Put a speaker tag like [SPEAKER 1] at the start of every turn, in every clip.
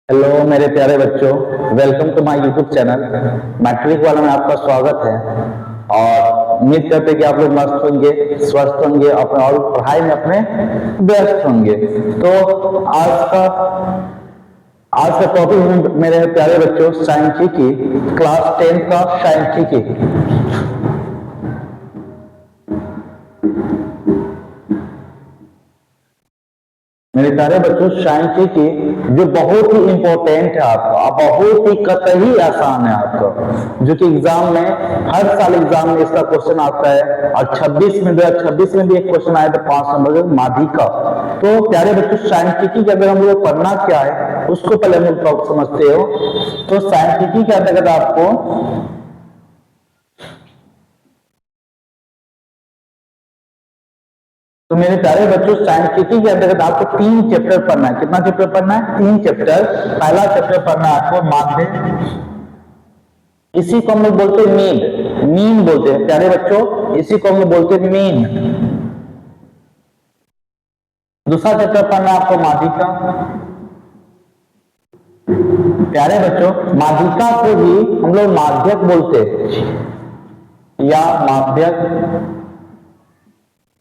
[SPEAKER 1] Hello मेरे प्यारे बच्चों, welcome to my YouTube channel. Matric वाला में आपका स्वागत है और उम्मीद करते हैं कि आप लोग मस्त होंगे, स्वस्थ होंगे अपने और पढ़ाई में अपने व्यस्त होंगे। तो आज का टॉपिक है मेरे प्यारे बच्चों सांख्यिकी, क्लास 10 का सांख्यिकी। मेरे प्यारे बच्चों सांख्यिकी जो बहुत ही इंपॉर्टेंट है आपका, बहुत ही कतई आसान है आपका, जो कि एग्जाम में हर साल एग्जाम में इसका क्वेश्चन आता है और 26 में 2026 में भी एक क्वेश्चन आया था 5 नंबर का माध्यिका। तो प्यारे बच्चों सांख्यिकी के अगर हम लोग पढ़ना क्या है उसको पहले हम लोग समझते हो। तो सांख्यिकी के अंतर्गत आपको तो मेरे प्यारे बच्चों सांख्यिकी के अंतर्गत आपको 3 चैप्टर पढ़ना है। कितना चैप्टर पढ़ना है? 3 चैप्टर। पहला चैप्टर पढ़ना है आपको माध्य, इसी को हम लोग बोलते हैं मीन, मीन बोलते हैं प्यारे बच्चों, इसी को हम लोग बोलते हैं मीन। दूसरा चैप्टर पढ़ना है आपको माध्यिका। प्यारे बच्चों माध्यिका को ही हम लोग माध्यक बोलते हैं या माध्यक।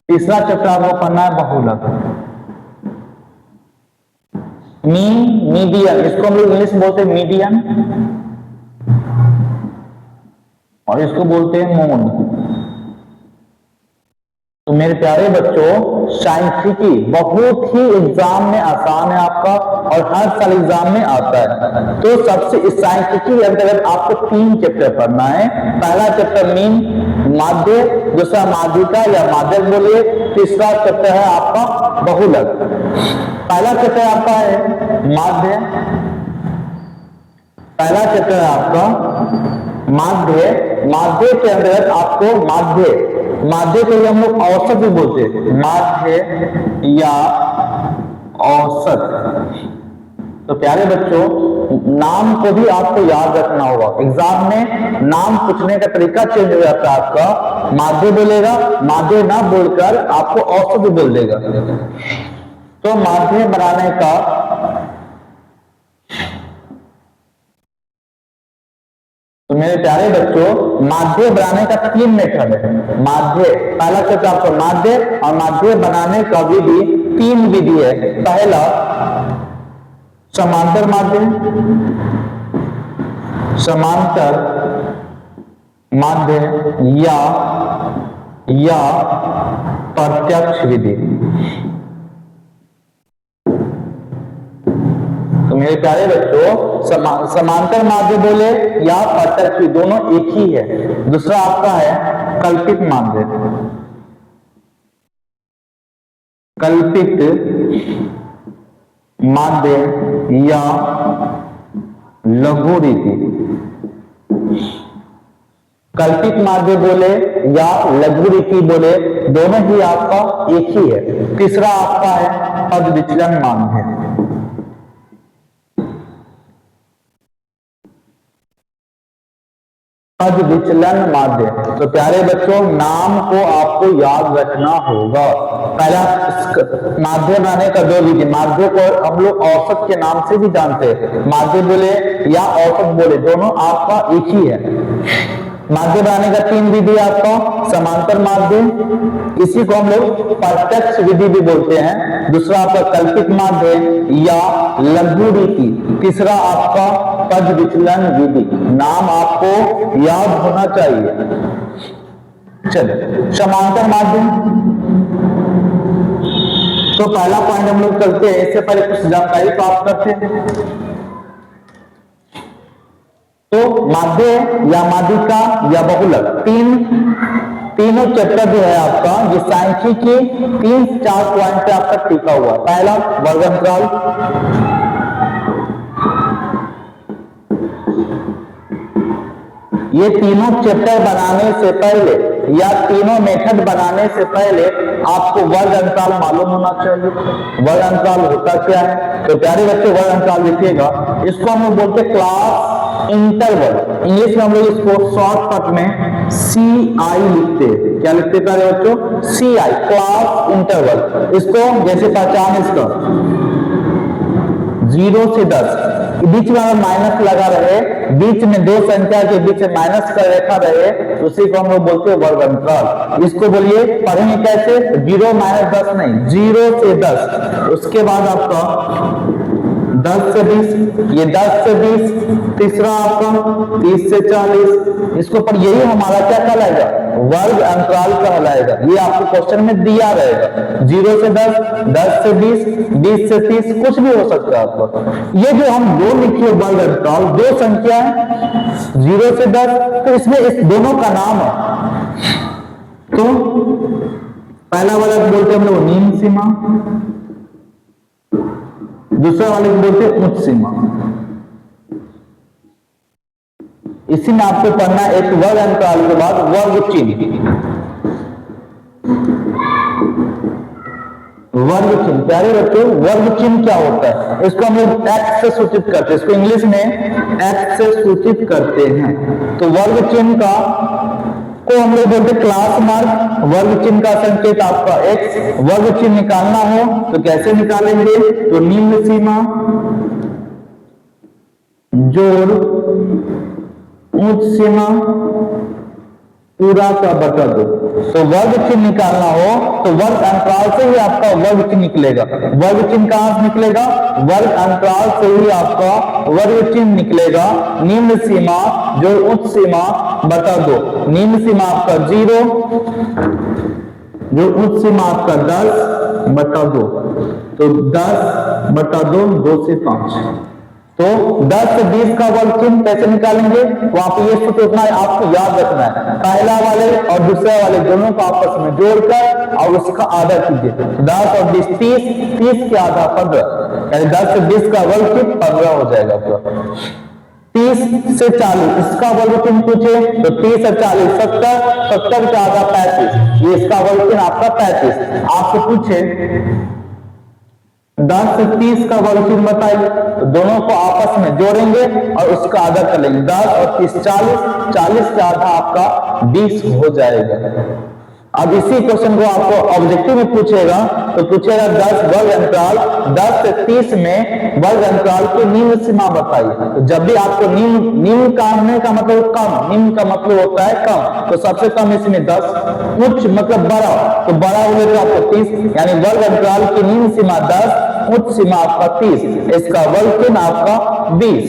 [SPEAKER 1] तीसरा चैप्टर आपको पढ़ना है बहुलक, मीन, मीडियन, इसको हम लोग इंग्लिश में बोलते हैं मीडियन और इसको बोलते हैं मोड। तो मेरे प्यारे बच्चों सांख्यिकी बहुत ही एग्जाम में आसान है आपका और हर साल एग्जाम में आता है। तो सबसे इस सांख्यिकी के अंतर्गत आपको 3 चैप्टर पढ़ना है। पहला चैप्टर मीन, माध्य, दूसरा माध्यिका या माध्यक बोलिए, तीसरा चैप्टर है आपका बहुलक। पहला चैप्टर आपका है माध्य, पहला चैप्टर है आपका माध्य। माध्य के अंतर्गत आपको माध्य, माध्य को हम लोग औसत भी बोलते हैं, माध्य या औसत। तो प्यारे बच्चों नाम को भी आपको याद रखना होगा, एग्जाम में नाम पूछने का तरीका चेंज हो जाता है आपका। माध्य बोलेगा, माध्य ना बोलकर आपको औसत भी बोल देगा। तो माध्य बनाने का तो मेरे प्यारे बच्चों माध्य बनाने का 3 मेथड है। माध्य पहला चैप्टर आपको माध्य और माध्य बनाने का विधि 3 विधि है। पहला समांतर माध्य, समांतर माध्य या प्रत्यक्ष विधि। तो मेरे प्यारे बच्चों समांतर माध्य बोले या प्रत्यक्ष, दोनों एक ही है। दूसरा आपका है कल्पित माध्य, कल्पित माध्य या लघु रीति। कल्पित माध्य बोले या लघु रीति बोले दोनों ही आपका एक ही है। तीसरा आपका है पद विचलन माध्य। पद विचलन माध्य। तो प्यारे बच्चों नाम को आपको याद रखना होगा। पहला माध्य बनाने का 2 विधि, माध्य को हम लोग औसत के नाम से भी जानते हैं, माध्य बोले या औसत बोले दोनों आपका एक ही है। माध्य बनाने का 3 विधि आपका समांतर माध्य, इसी को हम लोग प्रत्यक्ष विधि भी बोलते हैं। दूसरा आपका कल्पित माध्य या लघु रीति, तीसरा आपका पद विचलन विधि। नाम आपको याद होना चाहिए। चलिए समांतर माध्य, तो पहला पॉइंट हम लोग करते हैं, इससे पहले कुछ जानकारी प्राप्त करते हैं। तो माध्य या माध्यिका या बहुलक तीनों चैप्टर जो है आपका ये सांख्यिकी 3-4 पॉइंट पे आपका टिका हुआ। पहला वर्गांतराल, ये तीनों चैप्टर बनाने से पहले या तीनों मेथड बनाने से पहले आपको वर्ग अंतराल मालूम होना चाहिए। वर्ग अंतराल होता क्या है? तो प्यारे बच्चे वर्ग अंतराल लिखिएगा, इसको हम लोग बोलते हैं क्लास इंटरवल। इंग्लिश में हम लोग इसको शॉर्टकट में CI लिखते हैं। क्या लिखते हैं प्यारे बच्चों? CI, class interval. इसको जैसे पहचान इसका 0 से 10 बीच में अगर माइनस लगा रहे, बीच में दो संख्या के बीच में माइनस का रेखा रहे, तो उसी को हम लोग बोलते हैं वर्ग अंतराल। इसको बोलिए पढ़ेंगे कैसे, 0 - 10 नहीं, 0 से 10, उसके बाद आपका 10 से 20, ये 10 से 20, तीसरा आपका 30 से 40, इसको पर यही हमारा क्या कहलाएगा, वर्ग अंतराल कहलाएगा। ये आपको क्वेश्चन में दिया रहेगा, 0 से 10, 10 से 20, 20 से 30, कुछ भी हो सकता है आपका। ये जो हम दो लिखिए वर्ग अंतराल, दो संख्या है 0 से 10, तो इसमें इस दोनों का नाम है। तो पहला वाला बोलते हैं हम लोग निम्न सीमा, दूसरा वाले को बोलते हैं उच्च सीमा। इसी में आपको पढ़ना है एक वर्ग अंतराल के बाद वर्ग चिन्ह। वर्ग चिन्ह, प्यारे बच्चों, वर्ग चिन्ह क्या होता है, इसको हम लोग एक्स से सूचित करते हैं, इसको इंग्लिश में एक्स से सूचित करते हैं। तो वर्ग चिन्ह का को हम लोग बोलते हैं क्लास मार्क। वर्ग चिन्ह का संकेत आपका एक्स। वर्ग चिन्ह निकालना हो तो कैसे निकालेंगे, तो निम्न सीमा जोड़ उच्च सीमा पूरा का बटा 2। तो वर्ग चिन्ह निकालना हो तो वर्ग अंतराल से ही आपका वर्ग चिन्ह निकलेगा। वर्ग चिन्ह कहां से निकलेगा, वर्ग अंतराल से ही आपका वर्ग चिन्ह निकलेगा। निम्न सीमा जो उच्च सीमा बटा 2। निम्न सीमा आपका 0, जो उच्च सीमा आपका 10 बटा 2, तो 10 बटा 2, 2 से 5। तो 10 से 20 का वर्ग चिन्ह कैसे निकालेंगे, तो आप ये सूत्र उतना आपको याद रखना है, पहला वाले और दूसरा वाले दोनों को आपस में जोड़कर और उसका आधा कीजिए। 10 और 20 30, 30 के आधा 15, यानी 10 से 20 का वर्ग चिन्ह 15 हो जाएगा आपका। 30 से 40 इसका वर्ग चिन्ह पूछे तो 30 से 40 70, 70 का आधा 35, ये इसका वर्ग चिन्ह आपका 35। आपसे पूछे 10 से 30 का वर्ग चिन्ह बताइए, तो दोनों को आपस में जोड़ेंगे और उसका आधा कर लेंगे। 10 और 30 40, 40 का आधा आपका 20 हो जाएगा। अब इसी क्वेश्चन को आपको ऑब्जेक्टिव में पूछेगा तो पूछेगा 10 वर्ग अंतराल 10 से 30 में वर्ग अंतराल की निम्न सीमा बताइए। तो जब भी आपको निम्न कहने का मतलब कम, निम्न का मतलब होता है कम, तो सबसे कम इसमें 10, उच्च मतलब बड़ा, तो बड़ा होने तो आपको 30, यानी वर्ग अंतराल की निम्न सीमा 10, उच्च सीमा आपका 30, इसका वर्ग चिन्ह आपका 20,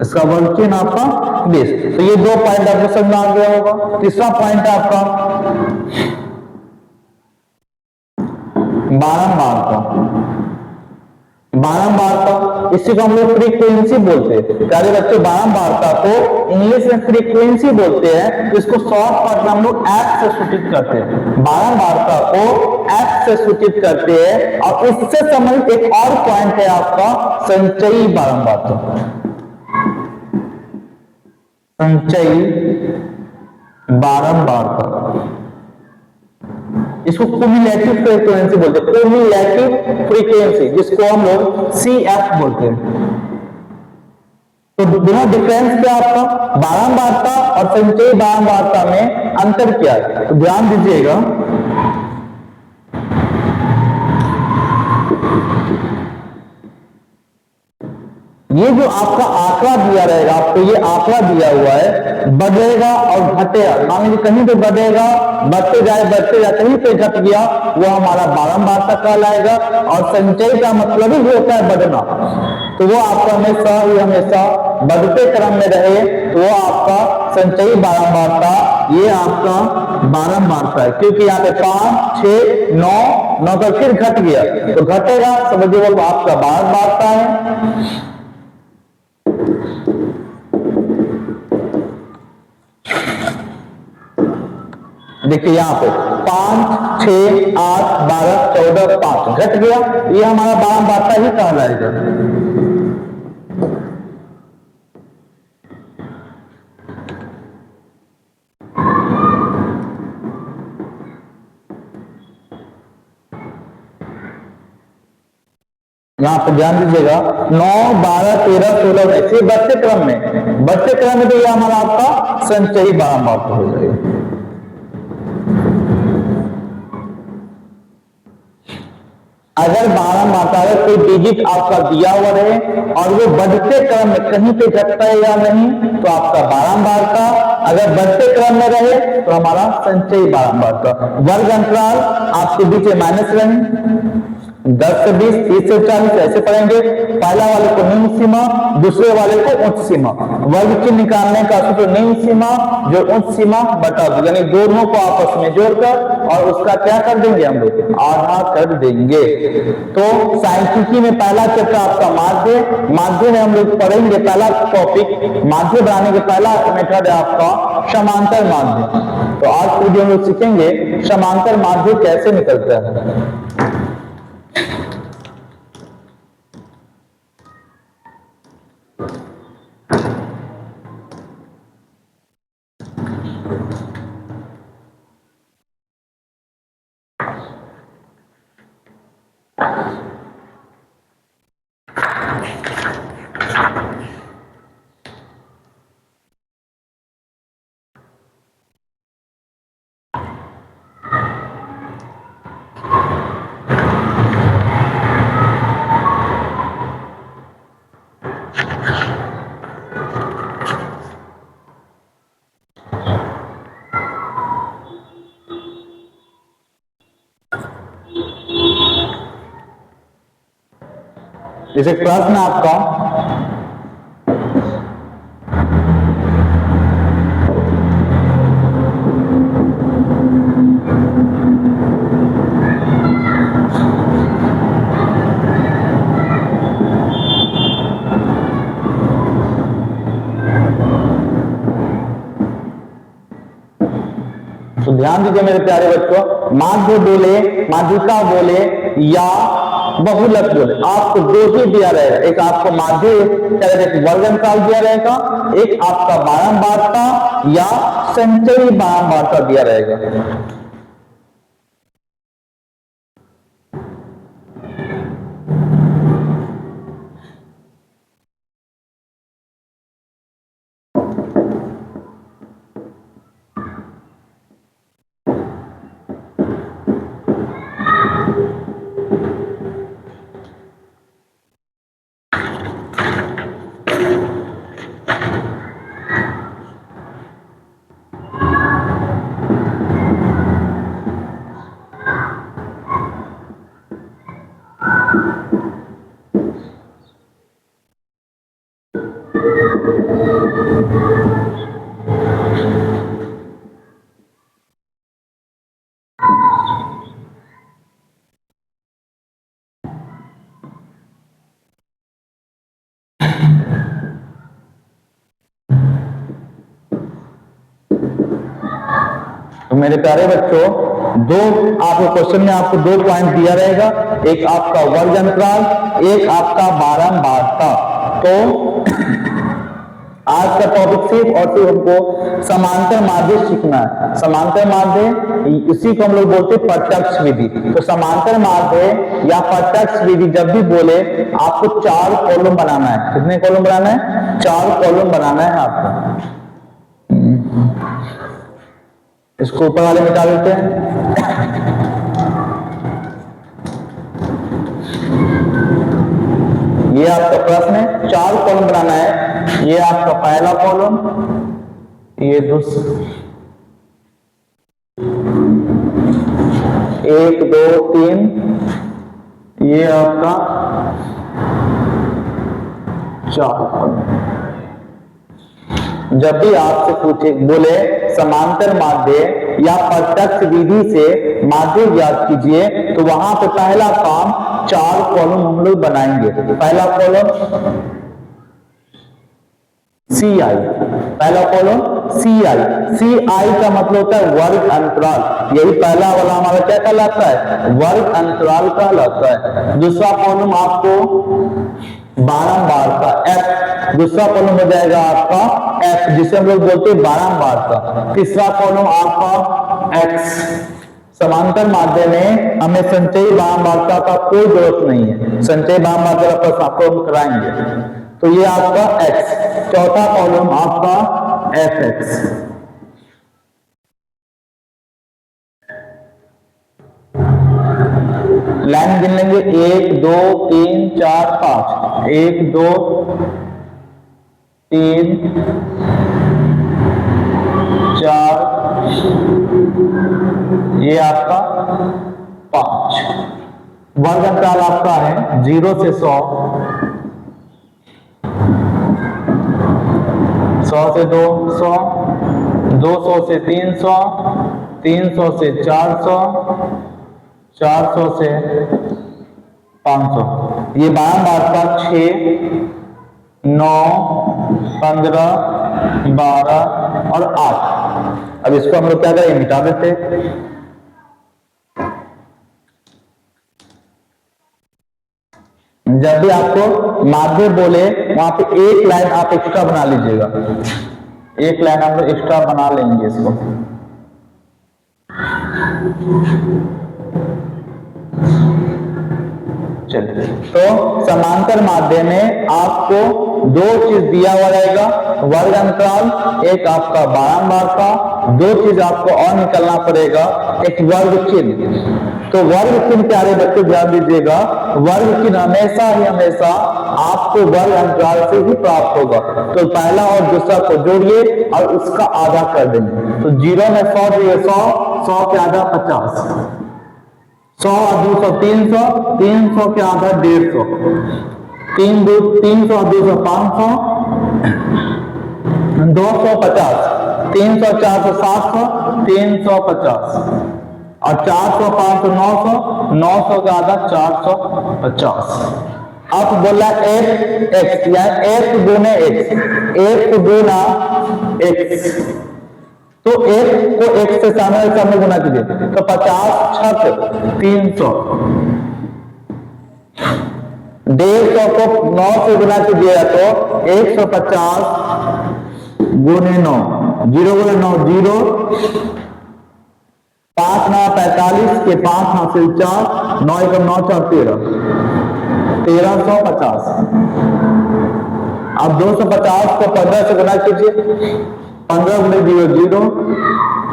[SPEAKER 1] इसका वर्ग चिन्ह आपका 20। तो ये दो पॉइंट आपको समझ आ गया होगा। तीसरा पॉइंट है आपका बारंबारता। बारंबारता, इसी को हम लोग फ्रीक्वेंसी बोलते हैं। प्यारे बच्चों, बारंबारता को इंग्लिश में फ्रीक्वेंसी बोलते हैं, तो इसको शॉर्टकट में हम लोग एफ से सूचित करते हैं। बारंबारता को एफ से सूचित करते हैं। और इससे संबंधित एक और पॉइंट है आपका संचयी बारंबारता। संचयी बारंबारता, इसको क्युमुलेटिव फ्रीक्वेंसी बोलते हैं। क्युमुलेटिव फ्रीक्वेंसी, जिसको हम लोग CF बोलते हैं। तो दोनों डिफरेंस क्या आपका, बारंबारता और संचयी बारंबारता में अंतर क्या है, तो ध्यान दीजिएगा। ये जो आपका आंकड़ा दिया रहेगा, आपको ये आंकड़ा दिया हुआ है, बढ़ेगा और घटेगा। मान लीजिए कहीं पे बढ़ेगा, बढ़ते जाए, कहीं पे घट गया, वो हमारा बारंबारता कहलाएगा। और संचय का मतलब ही होता है बढ़ना, तो वो आपका हमेशा बढ़ते क्रम में रहे, तो वो आपका संचयी बारंबारता, ये आपका बारंबारता है। क्योंकि यहाँ पे 5 6 9 का फिर घट गया, तो घटेगा, समझिए वो आपका बारंबारता है। देखिए यहाँ पे 5 6 8 12 14 5 घट गया, ये हमारा बारंबारता ही कहलाएगा। यहाँ पे ध्यान दीजिएगा 9 12 13 16 ऐसे बढ़ते क्रम में तो ये हमारा आपका संचयी बारंबारता हो जाएगा। अगर 12 मात्रा अगर कोई डिजिट आपका दिया हुआ रहे और वो बढ़ते क्रम में कहीं पे घटता है या नहीं तो आपका बारंबार का, अगर बढ़ते क्रम में रहे तो हमारा संचयी बारंबार का। वर्ग अंतराल आपके बीच में माइनस रहे 10 से 20, 30 से 40 ऐसे पढ़ेंगे। पहला वाले को निम्न सीमा, दूसरे वाले को उच्च सीमा। वर्ग चिन्ह निकालने का सूत्र निम्न सीमा जो उच्च सीमा बटा 2, यानी दोनों को आपस में जोड़कर और उसका क्या कर देंगे हम लोग, आधा कर देंगे। तो सांख्यिकी में पहला चैप्टर आपका माध्य में हम लोग पढ़ेंगे। पहला टॉपिक माध्य बनाने का पहला मेथड है आपका समांतर माध्य। तो आज वीडियो में सीखेंगे समांतर माध्य कैसे निकलता है। जैसे प्रश्न आपका तो ध्यान दीजिए मेरे प्यारे बच्चों, माध्य बोले, माध्यिका बोले या बहुलक बोले, आपको दो ही दिया रहेगा। एक आपको माध्य एक वर्ग अंतराल दिया रहेगा, एक आपका बारंबारता या संचयी बारंबारता दिया रहेगा। तो मेरे प्यारे बच्चों, दो आपको क्वेश्चन में आपको 2 पॉइंट दिया रहेगा, एक आपका वर्ग अंतराल, एक आपका बारंबारता। तो आज का टॉपिक सिर्फ और सिर्फ हमको समांतर माध्य सीखना है। समांतर माध्य इसी को हम लोग बोलते हैं प्रत्यक्ष विधि। तो समांतर माध्य या प्रत्यक्ष विधि जब भी बोले आपको 4 कॉलम बनाना है। कितने कॉलम बनाना है? 4 कॉलम बनाना है आपको। इसको ऊपर वाले मिटा देते हैं। ये आपका प्रश्न है, 4 कॉलम बनाना है। ये आपका पहला कॉलम, ये दूसरा, 1 2 3, ये आपका 4 कॉलम। जब भी आपसे पूछे बोले समांतर माध्य या प्रत्यक्ष विधि से माध्य ज्ञात कीजिए, तो वहां पे पहला काम 4 कॉलम हम लोग बनाएंगे। पहला कॉलम सी आई, पहला कॉलम सी आई का मतलब होता है वर्ग अंतराल। यही पहला वाला हमारा क्या कहलाता है? वर्ग अंतराल कहलाता है। दूसरा कॉलम आपको बारंबारता एफ, दूसरा कॉलम हो जाएगा आपका एफ, जिसे हम लोग बोलते हैं बारंबारता। तीसरा कॉलम आपका एक्स। समांतर माध्य में हमें संचयी बारंबारता का कोई जरूरत नहीं है। संचयी बारंबारता का प्रश्न आपको हम कराएंगे। तो ये आपका एक्स। चौथा कॉलम आपका एफ एक्स। लाइन गिन लेंगे 1 2 3 4 5, 1 2 3 4, ये आपका 5। वर्ग अंतराल आपका है 0 से 100, 100 से 200, 200 से 300, 300 से 400, 400 से 500। ये बारह बार का 6 9 15 12 और 8। अब इसको हम लोग क्या करें, मिटा देते हैं। जब भी आपको माध्य बोले वहां पे एक लाइन आप एक्स्ट्रा बना लीजिएगा, एक लाइन हम लोग एक्स्ट्रा बना लेंगे इसको। चलिए, तो समांतर माध्य में आपको दो चीज दिया हुआ रहेगा, वर्ग अंतराल, एक आपका बारंबार का, दो चीज आपको और निकलना पड़ेगा, एक वर्ग चिन्ह। तो वर्ग चिन्ह प्यारे बच्चे ध्यान दीजिएगा, वर्ग चिन्ह हमेशा ही हमेशा आपको वर्ग अंतराल से ही प्राप्त होगा। तो पहला और दूसरा को जोड़िए और उसका आधा कर देंगे। तो 0 में 100 दिए 100, 100 के आधा 50, 100 और 200 300, 300 के आधा 150, 300 और 200 500, 250, 300 400 700, 350 और 400 500 900, 900 का आधा 450। अब बोला x या x गुने x, x गुना x, तो एक को एक से सामने गुना कीजिए, तो 50 छक 300, 150 को 9 से गुना कीजिएगा तो 150 गुने 9, 0 गुने 9 0, 5 9 45 के 5 हासिल 4, 9 1 9 4 13, 1350। अब 250 को 15 से गुना कीजिए, 15 गुने 0 0,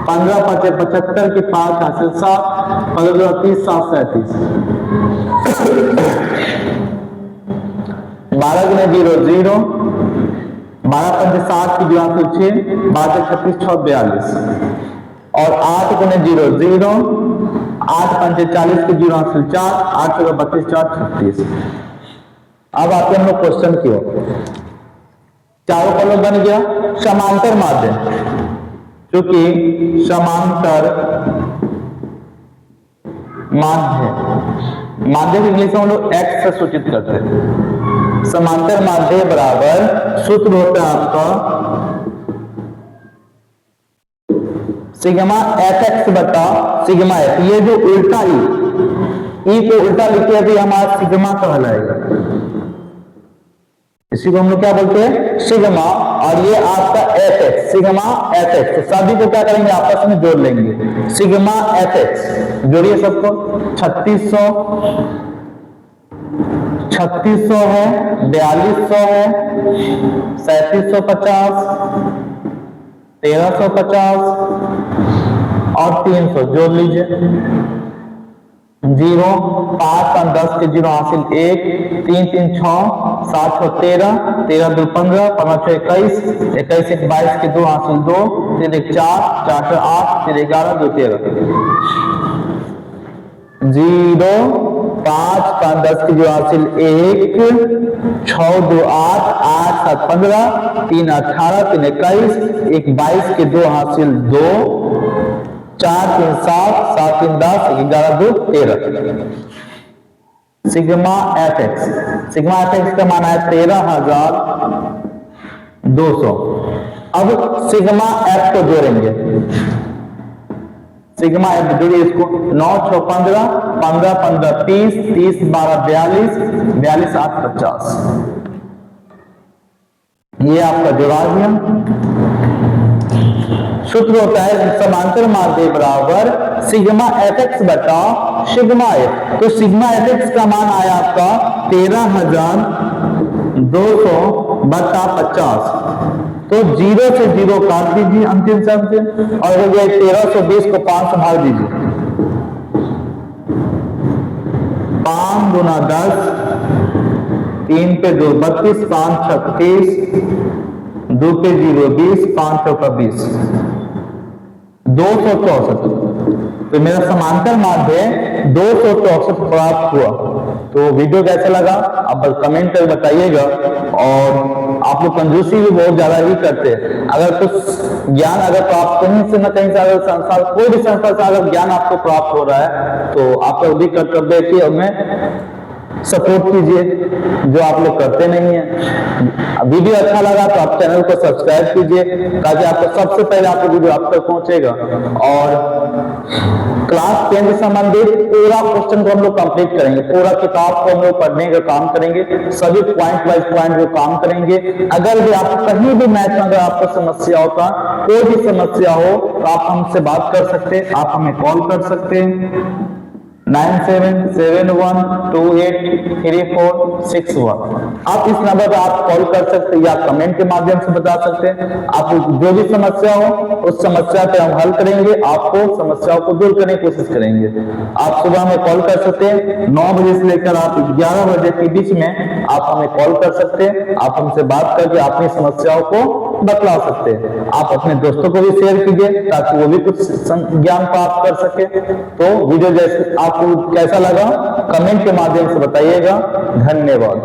[SPEAKER 1] 15 5 75 के 5 हासिल 7, 15 30 7 37, 12 गुने 0 0, 12 5 7 की जो हासिल 6, 12 36 6 42 और 8 गुने 0 0, 8 5 40 की 0 हासिल 4, 8 32 4 36। अब आते हम लोग क्वेश्चन की ओर। चारों कॉलम बन गया समांतर माध्य, क्योंकि समांतर माध्य इंग्लिश में हम लोग एक्स से सूचित करते हैं। समांतर माध्य बराबर सूत्र होता है आपका सिग्मा एफ एक्स बटा सिग्मा एफ। ये जो उल्टा ई को उल्टा लिखे भी हमारा सिग्मा कहलाएगा, इसी को हम लोग क्या बोलते हैं सिग्मा। और ये आपका F x, sigma F x, तो सभी को क्या करेंगे आपस में जोड़ लेंगे, सिग्मा एफ एक्स जोड़िए सबको। 3600 है, 4200 है, 3750, 1350 और 300 जोड़ लीजिए। 0 5 5 10 के 0 हासिल 1, 3 3 6 7 6 13, 13 2 15, 15 6 21, 21 1 22 के 2 हासिल 2, 3 1 4, 4 6 8, 3 11 2 13, 0 5 5 10 की जो हासिल 1, 6 2 8, 8 7 15, 3 18, 3 21, 1 22 के 2 हासिल 2, 4 3 7, 7 3 10, 11 2 13। Sigma F x, sigma F x का मान है 13200। अब सिग्मा एफ को जोड़ेंगे, सिग्मा एफ जोड़िए इसको। 9 6 15, 15 15 30, 30 12 42, 42 8 50। ये आपका जोड़ा दिया। सूत्र होता है समांतर माध्य बराबर सिग्मा एफ एक्स बटा सिग्मा एफ। तो सिग्मा एफ एक्स का मान आया आपका 13200 बटा 50। तो 0 से 0 काट दीजिए अंतिम शब्द से, और हो गया 1320 को 5 से भाग दीजिए। 5 दूना 10, 3 पे 2 32, 5 36, 2 पे 0 20, 5 चौका 20, 264। तो मेरा समांतर माध्य 264 प्राप्त हुआ। तो वीडियो कैसा लगा आप बस कमेंट करके बताइएगा। और आप लोग कंजूसी भी बहुत ज्यादा ही करते हैं। अगर कुछ ज्ञान अगर प्राप्त कहीं से न कहीं से अगर संसार कोई भी संस्था से अगर ज्ञान आपको प्राप्त हो रहा है तो आपका भी कर्तव्य है कि हमें सपोर्ट कीजिए, जो आप लोग करते नहीं है। वीडियो अच्छा लगा तो आप चैनल को सब्सक्राइब कीजिए ताकि आपको सबसे पहले आपको वीडियो आप तक पहुंचेगा। और क्लास 10 से संबंधित पूरा क्वेश्चन को हम लोग कंप्लीट करेंगे, पूरा किताब को हम लोग पढ़ने का काम करेंगे, सभी पॉइंट वाइज पॉइंट को काम करेंगे। अगर भी आप कहीं भी मैथ में अगर आपको समस्या होता, कोई भी समस्या हो तो आप हमसे बात कर सकते हैं, आप हमें कॉल कर सकते हैं 9771283461। आप इस नंबर पर आप कॉल कर सकते हैं या कमेंट के माध्यम से बता सकते हैं। आप जो भी समस्या हो उस समस्या पे हम हल करेंगे, आपको समस्याओं को दूर करने की कोशिश करेंगे। आप सुबह में कॉल कर सकते हैं 9 बजे से लेकर आप 11 बजे के बीच में आप हमें कॉल कर सकते हैं। आप हमसे बात करके अपनी समस्याओं को बतला सकते हैं। आप अपने दोस्तों को भी शेयर कीजिए ताकि वो भी कुछ ज्ञान प्राप्त कर सके। तो वीडियो जैसे आपको कैसा लगा कमेंट के माध्यम से बताइएगा। धन्यवाद।